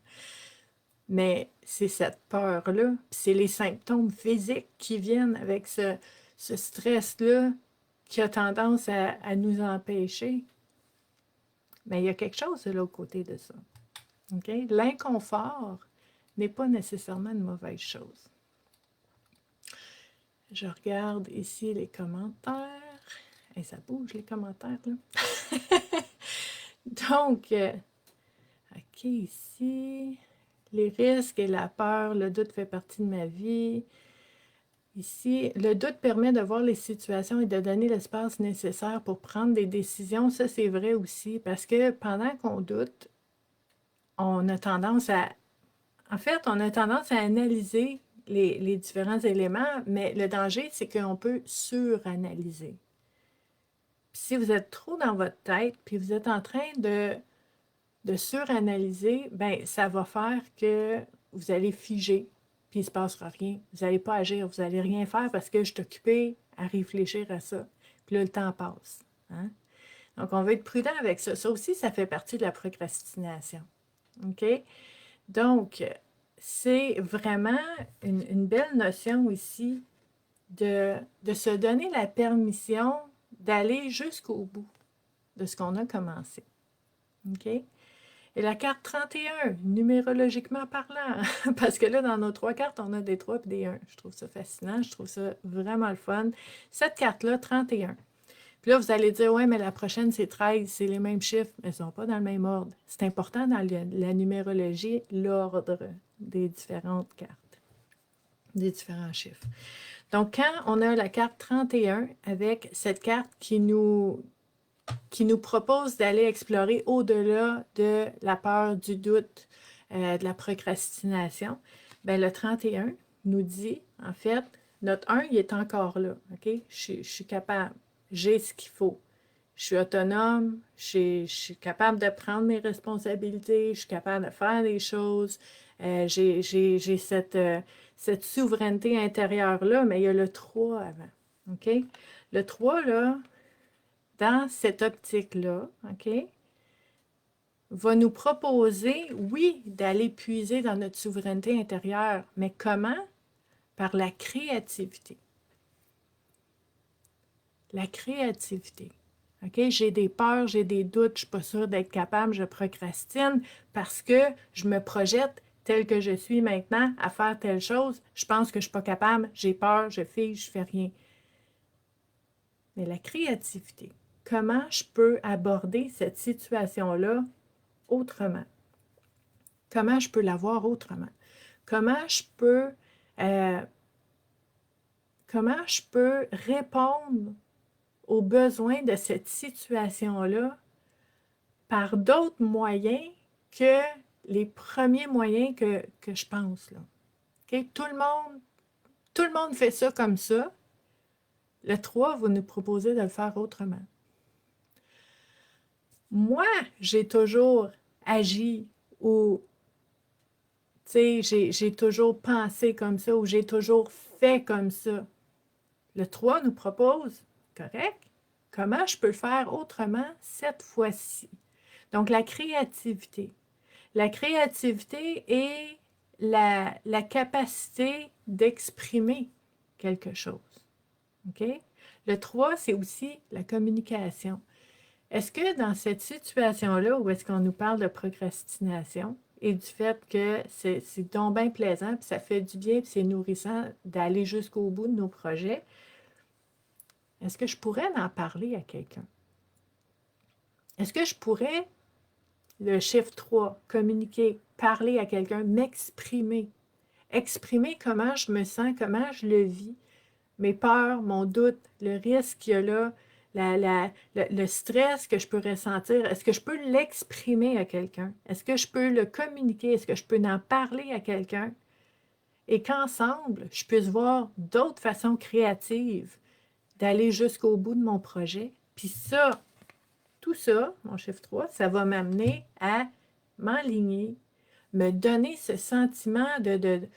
Mais c'est cette peur-là, puis c'est les symptômes physiques qui viennent avec ce stress-là qui a tendance à nous empêcher. Mais il y a quelque chose de l'autre côté de ça. Okay? L'inconfort n'est pas nécessairement une mauvaise chose. Je regarde ici les commentaires. Et ça bouge les commentaires, là. Donc, OK, ici, les risques et la peur, le doute fait partie de ma vie. Ici, le doute permet de voir les situations et de donner l'espace nécessaire pour prendre des décisions. Ça, c'est vrai aussi, parce que pendant qu'on doute, on a tendance à... En fait, on a tendance à analyser les différents éléments, mais le danger, c'est qu'on peut suranalyser. Puis si vous êtes trop dans votre tête, puis vous êtes en train de suranalyser, ben ça va faire que vous allez figer, puis il ne se passera rien. Vous n'allez pas agir, vous n'allez rien faire parce que je suis occupée à réfléchir à ça. Puis là, le temps passe. Hein? Donc, on va être prudent avec ça. Ça aussi, ça fait partie de la procrastination. OK? Donc, c'est vraiment une belle notion ici de se donner la permission d'aller jusqu'au bout de ce qu'on a commencé. OK? Et la carte 31, numérologiquement parlant, parce que là, dans nos 3 cartes, on a des 3 et des 1. Je trouve ça fascinant, je trouve ça vraiment le fun. Cette carte-là, 31. Puis là, vous allez dire, ouais, mais la prochaine, c'est 13, c'est les mêmes chiffres, mais ils ne sont pas dans le même ordre. C'est important dans la numérologie, l'ordre des différentes cartes, des différents chiffres. Donc, quand on a la carte 31 avec cette carte qui nous propose d'aller explorer au-delà de la peur, du doute, de la procrastination, bien, le 31 nous dit, en fait, notre 1, il est encore là. OK? Je suis capable. J'ai ce qu'il faut. Je suis autonome. Je suis capable de prendre mes responsabilités. Je suis capable de faire des choses. J'ai cette souveraineté intérieure-là, mais il y a le 3 avant. OK? Le 3, là, dans cette optique-là, OK, va nous proposer, oui, d'aller puiser dans notre souveraineté intérieure, mais comment? Par la créativité. La créativité. OK? J'ai des peurs, j'ai des doutes, je ne suis pas sûre d'être capable, je procrastine parce que je me projette tel que je suis maintenant à faire telle chose. Je pense que je ne suis pas capable, j'ai peur, je fige, je ne fais rien. Mais la créativité, comment je peux aborder cette situation-là autrement? Comment je peux la voir autrement? Comment je peux comment je peux répondre aux besoins de cette situation-là par d'autres moyens que les premiers moyens que je pense, là. OK? Tout le monde fait ça comme ça. Le 3 va nous proposer de le faire autrement. Moi, j'ai toujours agi ou, tu sais, j'ai toujours pensé comme ça ou j'ai toujours fait comme ça. Le 3 nous propose, correct, comment je peux le faire autrement cette fois-ci. Donc, la créativité. La créativité est la capacité d'exprimer quelque chose. OK? Le 3, c'est aussi la communication. Est-ce que dans cette situation-là, où est-ce qu'on nous parle de procrastination et du fait que c'est donc bien plaisant, puis ça fait du bien, puis c'est nourrissant d'aller jusqu'au bout de nos projets, est-ce que je pourrais en parler à quelqu'un? Est-ce que je pourrais, le chiffre 3, communiquer, parler à quelqu'un, m'exprimer, exprimer comment je me sens, comment je le vis, mes peurs, mon doute, le risque qu'il y a là, le stress que je peux ressentir, est-ce que je peux l'exprimer à quelqu'un? Est-ce que je peux le communiquer? Est-ce que je peux en parler à quelqu'un? Et qu'ensemble, je puisse voir d'autres façons créatives d'aller jusqu'au bout de mon projet. Puis ça, tout ça, mon chiffre 3, ça va m'amener à m'enligner, me donner ce sentiment de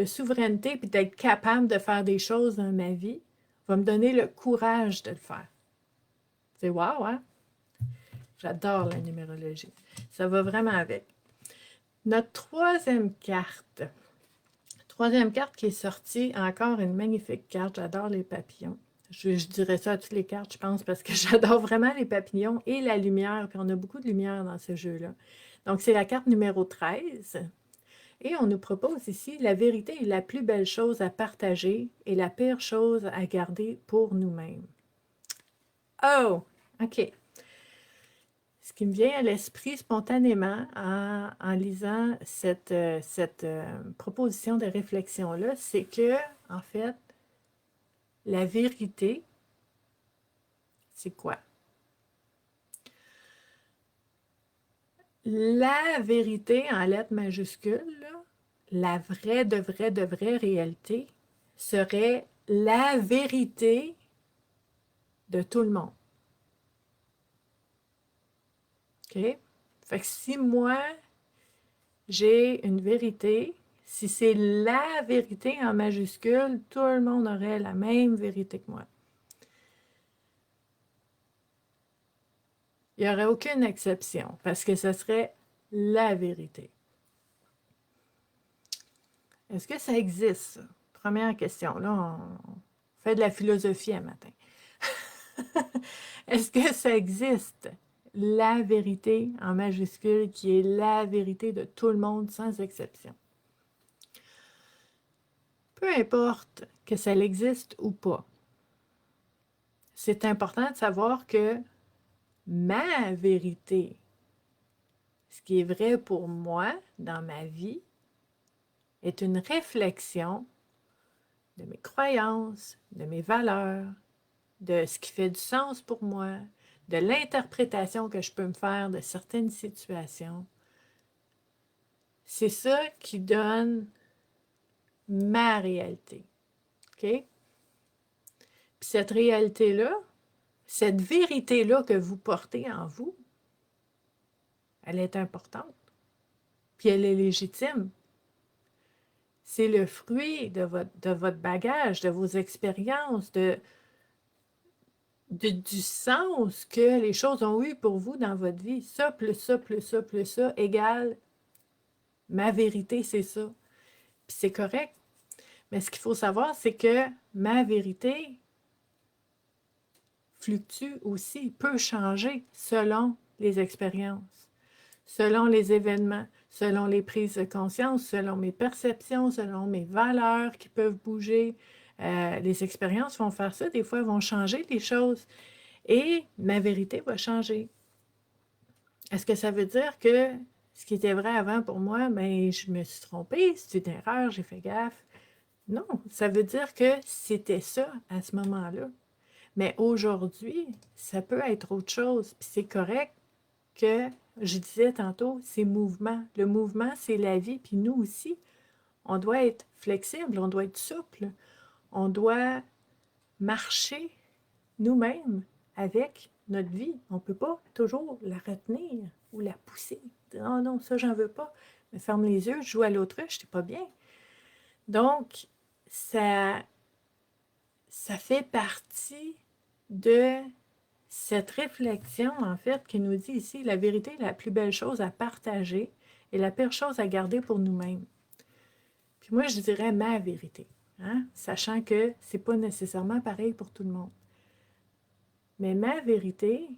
souveraineté puis d'être capable de faire des choses dans ma vie, va me donner le courage de le faire. C'est wow, hein? J'adore la numérologie. Ça va vraiment avec. Notre troisième carte qui est sortie, encore une magnifique carte. J'adore les papillons. Je dirais ça à toutes les cartes, je pense, parce que j'adore vraiment les papillons et la lumière. Puis on a beaucoup de lumière dans ce jeu-là. Donc, c'est la carte numéro 13. Et on nous propose ici, la vérité est la plus belle chose à partager et la pire chose à garder pour nous-mêmes. Oh, OK. Ce qui me vient à l'esprit spontanément en lisant cette proposition de réflexion-là, c'est que, en fait, la vérité, c'est quoi? La vérité en lettres majuscules, là, la vraie de vraie réalité, serait la vérité de tout le monde. OK? Fait que si moi, j'ai une vérité, si c'est la vérité en majuscule, tout le monde aurait la même vérité que moi. Il n'y aurait aucune exception parce que ce serait la vérité. Est-ce que ça existe, ça? Première question. Là, on fait de la philosophie un matin. Est-ce que ça existe? La vérité en majuscule qui est la vérité de tout le monde sans exception. Peu importe que ça existe ou pas, c'est important de savoir que ma vérité, ce qui est vrai pour moi dans ma vie, est une réflexion de mes croyances, de mes valeurs, de ce qui fait du sens pour moi, de l'interprétation que je peux me faire de certaines situations. C'est ça qui donne ma réalité. OK? Puis cette réalité-là, cette vérité-là que vous portez en vous, elle est importante. Puis elle est légitime. C'est le fruit de votre bagage, de vos expériences, du sens que les choses ont eu pour vous dans votre vie. Ça, plus ça, plus ça, plus ça, égale ma vérité, c'est ça. Puis c'est correct. Mais ce qu'il faut savoir, c'est que ma vérité fluctue aussi, peut changer selon les expériences, selon les événements, selon les prises de conscience, selon mes perceptions, selon mes valeurs qui peuvent bouger. Les expériences vont faire ça, des fois, elles vont changer les choses et ma vérité va changer. Est-ce que ça veut dire que ce qui était vrai avant pour moi, ben, je me suis trompée, c'est une erreur, j'ai fait gaffe? Non, ça veut dire que c'était ça à ce moment-là. Mais aujourd'hui, ça peut être autre chose. Puis c'est correct que, je disais tantôt, c'est mouvement. Le mouvement, c'est la vie. Puis nous aussi, on doit être flexible, on doit être souple, on doit marcher nous-mêmes avec notre vie. On ne peut pas toujours la retenir ou la pousser. Oh non, ça, j'en veux pas. Mais ferme les yeux, je joue à l'autruche, c'est pas bien. Donc, ça fait partie de cette réflexion, en fait, qui nous dit ici, la vérité est la plus belle chose à partager et la pire chose à garder pour nous-mêmes. Puis moi, je dirais ma vérité, hein? Sachant que c'est pas nécessairement pareil pour tout le monde. Mais ma vérité,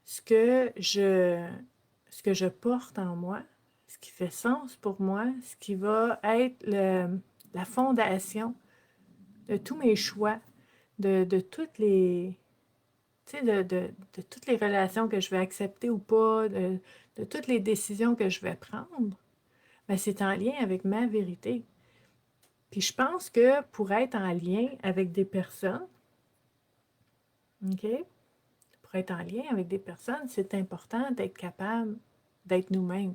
ce que je porte en moi, ce qui fait sens pour moi, ce qui va être la fondation de tous mes choix, de toutes les, tu sais, de toutes les relations que je vais accepter ou pas, de toutes les décisions que je vais prendre, ben c'est en lien avec ma vérité. Puis je pense que pour être en lien avec des personnes, OK? Pour être en lien avec des personnes, c'est important d'être capable d'être nous-mêmes,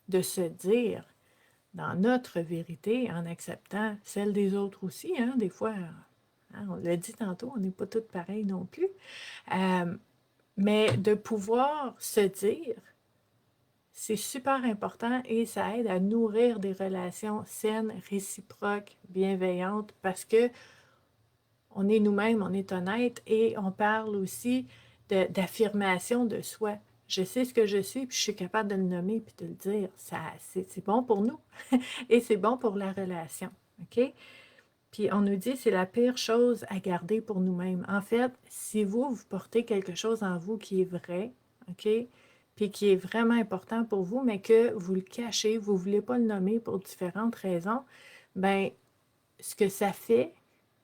de se dire dans notre vérité en acceptant celle des autres aussi, hein, des fois, hein, on l'a dit tantôt, on n'est pas toutes pareilles non plus, mais de pouvoir se dire, c'est super important et ça aide à nourrir des relations saines, réciproques, bienveillantes, parce que on est nous-mêmes, on est honnête et on parle aussi d'affirmation de soi. Je sais ce que je suis, puis je suis capable de le nommer puis de le dire. C'est bon pour nous et c'est bon pour la relation. OK? Puis on nous dit c'est la pire chose à garder pour nous-mêmes. En fait, si vous portez quelque chose en vous qui est vrai, OK? Puis qui est vraiment important pour vous, mais que vous le cachez, vous ne voulez pas le nommer pour différentes raisons, ben ce que ça fait,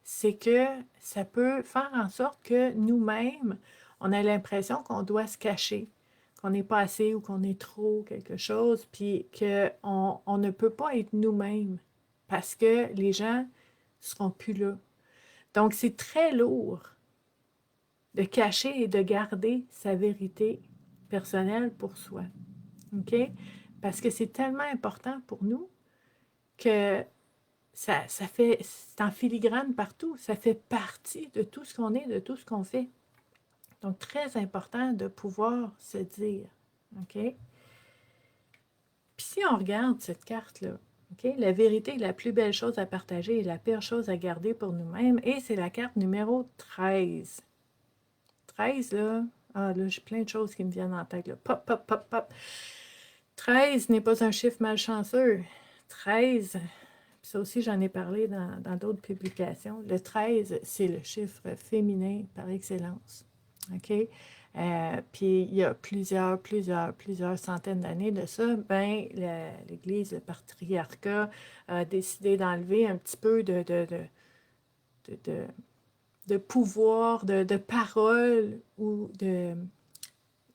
c'est que ça peut faire en sorte que nous-mêmes, on a l'impression qu'on doit se cacher, qu'on n'est pas assez ou qu'on est trop quelque chose, puis qu'on ne peut pas être nous-mêmes parce que les gens ne seront plus là. Donc, c'est très lourd de cacher et de garder sa vérité personnelle pour soi. OK? Parce que c'est tellement important pour nous que ça fait, c'est en filigrane partout, ça fait partie de tout ce qu'on est, de tout ce qu'on fait. Donc, très important de pouvoir se dire, OK? Puis si on regarde cette carte-là, OK, la vérité est la plus belle chose à partager et la pire chose à garder pour nous-mêmes, et c'est la carte numéro 13. 13, là, ah là, j'ai plein de choses qui me viennent en tête, là. Pop, pop, pop, pop. 13 n'est pas un chiffre malchanceux. 13, ça aussi, j'en ai parlé dans d'autres publications. Le 13, c'est le chiffre féminin par excellence. OK? Puis il y a plusieurs centaines d'années de ça, ben, l'Église, le patriarcat a décidé d'enlever un petit peu de pouvoir, de parole ou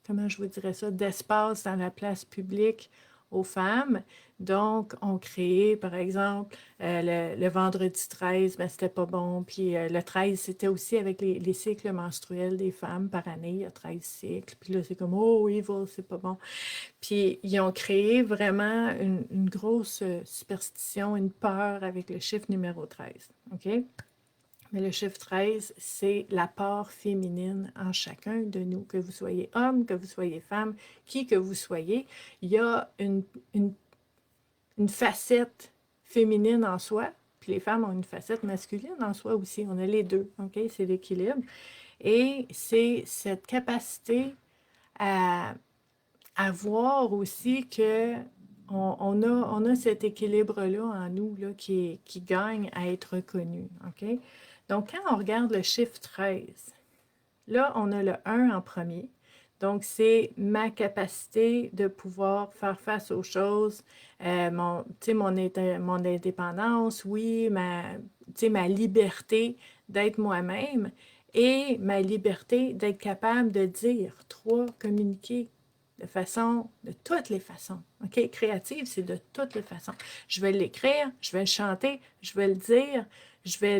comment je vous dirais ça, d'espace dans la place publique aux femmes. Donc, on créait, par exemple, le vendredi 13, ben, c'était pas bon. Puis le 13, c'était aussi avec les cycles menstruels des femmes par année. Il y a 13 cycles. Puis là, c'est comme, oh, evil, c'est pas bon. Puis ils ont créé vraiment une grosse superstition, une peur avec le chiffre numéro 13. OK? Mais le chiffre 13, c'est la part féminine en chacun de nous. Que vous soyez homme, que vous soyez femme, qui que vous soyez, il y a une facette féminine en soi, puis les femmes ont une facette masculine en soi aussi. On a les deux, OK? C'est l'équilibre. Et c'est cette capacité à voir aussi que on a cet équilibre-là en nous là, qui gagne à être reconnu, OK? Donc, quand on regarde le chiffre 13, là, on a le 1 en premier. Donc, c'est ma capacité de pouvoir faire face aux choses, mon indépendance, oui, ma liberté d'être moi-même et ma liberté d'être capable de dire, 3, communiquer. de toutes les façons. OK? Créative, c'est de toutes les façons. Je vais l'écrire, je vais le chanter, je vais le dire, je vais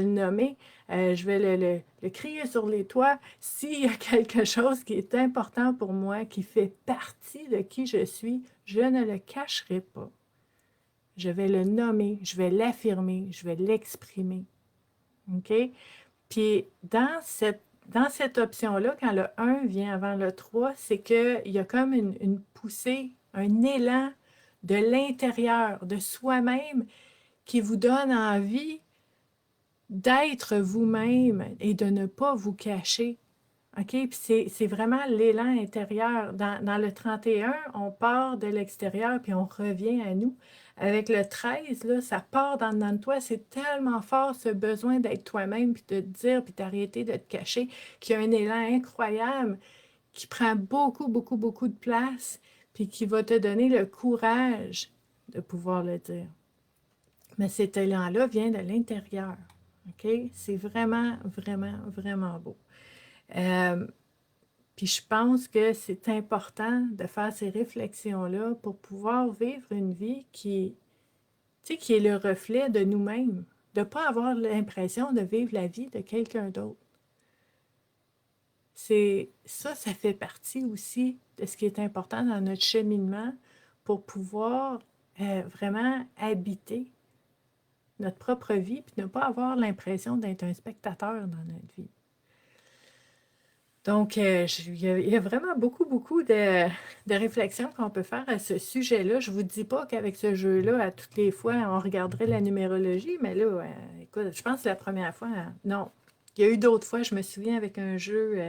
le nommer, je vais le crier sur les toits. S'il y a quelque chose qui est important pour moi, qui fait partie de qui je suis, je ne le cacherai pas. Je vais le nommer, je vais l'affirmer, je vais l'exprimer. OK? Puis dans cette option-là, quand le 1 vient avant le 3, c'est qu'il y a comme une poussée, un élan de l'intérieur, de soi-même, qui vous donne envie d'être vous-même et de ne pas vous cacher. OK? Puis c'est vraiment l'élan intérieur. Dans le 31, on part de l'extérieur puis on revient à nous. Avec le 13, là, ça part dans le dedans de toi. C'est tellement fort ce besoin d'être toi-même puis de te dire puis d'arrêter de te cacher qu'il y a un élan incroyable qui prend beaucoup, beaucoup, beaucoup de place puis qui va te donner le courage de pouvoir le dire. Mais cet élan-là vient de l'intérieur. OK? C'est vraiment, vraiment, vraiment beau. Puis je pense que c'est important de faire ces réflexions-là pour pouvoir vivre une vie qui, tu sais, qui est le reflet de nous-mêmes, de ne pas avoir l'impression de vivre la vie de quelqu'un d'autre. Ça fait partie aussi de ce qui est important dans notre cheminement pour pouvoir vraiment habiter notre propre vie puis ne pas avoir l'impression d'être un spectateur dans notre vie. Donc, il y a vraiment beaucoup, beaucoup de réflexions qu'on peut faire à ce sujet-là. Je ne vous dis pas qu'avec ce jeu-là, à toutes les fois, on regarderait la numérologie, mais là, écoute, je pense que la première fois, non. Il y a eu d'autres fois, je me souviens, avec un jeu,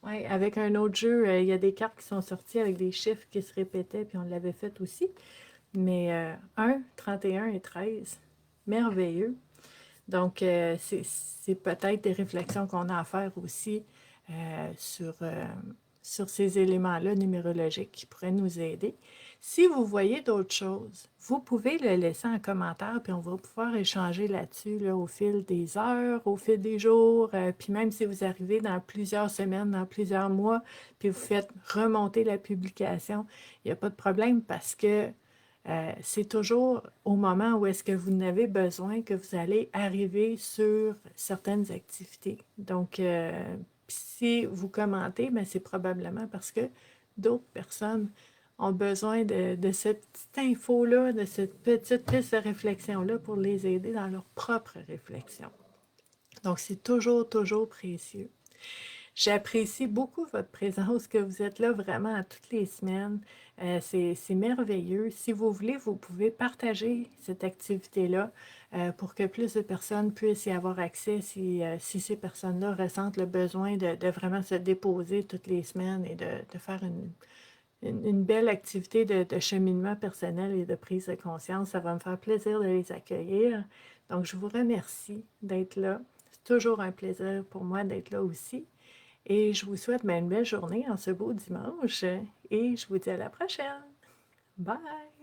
ouais, avec un autre jeu, il y a des cartes qui sont sorties avec des chiffres qui se répétaient, puis on l'avait fait aussi. Mais 1, 31 et 13, merveilleux. Donc, c'est peut-être des réflexions qu'on a à faire aussi sur ces éléments-là numérologiques qui pourraient nous aider. Si vous voyez d'autres choses, vous pouvez le laisser en commentaire, puis on va pouvoir échanger là-dessus là, au fil des heures, au fil des jours, puis même si vous arrivez dans plusieurs semaines, dans plusieurs mois, puis vous faites remonter la publication, il n'y a pas de problème parce que c'est toujours au moment où est-ce que vous en avez besoin que vous allez arriver sur certaines activités. Donc, si vous commentez, ben, c'est probablement parce que d'autres personnes ont besoin de cette petite info-là, de cette petite piste de réflexion-là pour les aider dans leur propre réflexion. Donc, c'est toujours, toujours précieux. J'apprécie beaucoup votre présence, que vous êtes là vraiment toutes les semaines. C'est merveilleux. Si vous voulez, vous pouvez partager cette activité-là pour que plus de personnes puissent y avoir accès si ces personnes-là ressentent le besoin de vraiment se déposer toutes les semaines et de faire une belle activité de cheminement personnel et de prise de conscience. Ça va me faire plaisir de les accueillir. Donc, je vous remercie d'être là. C'est toujours un plaisir pour moi d'être là aussi. Et je vous souhaite une belle journée en ce beau dimanche et je vous dis à la prochaine. Bye!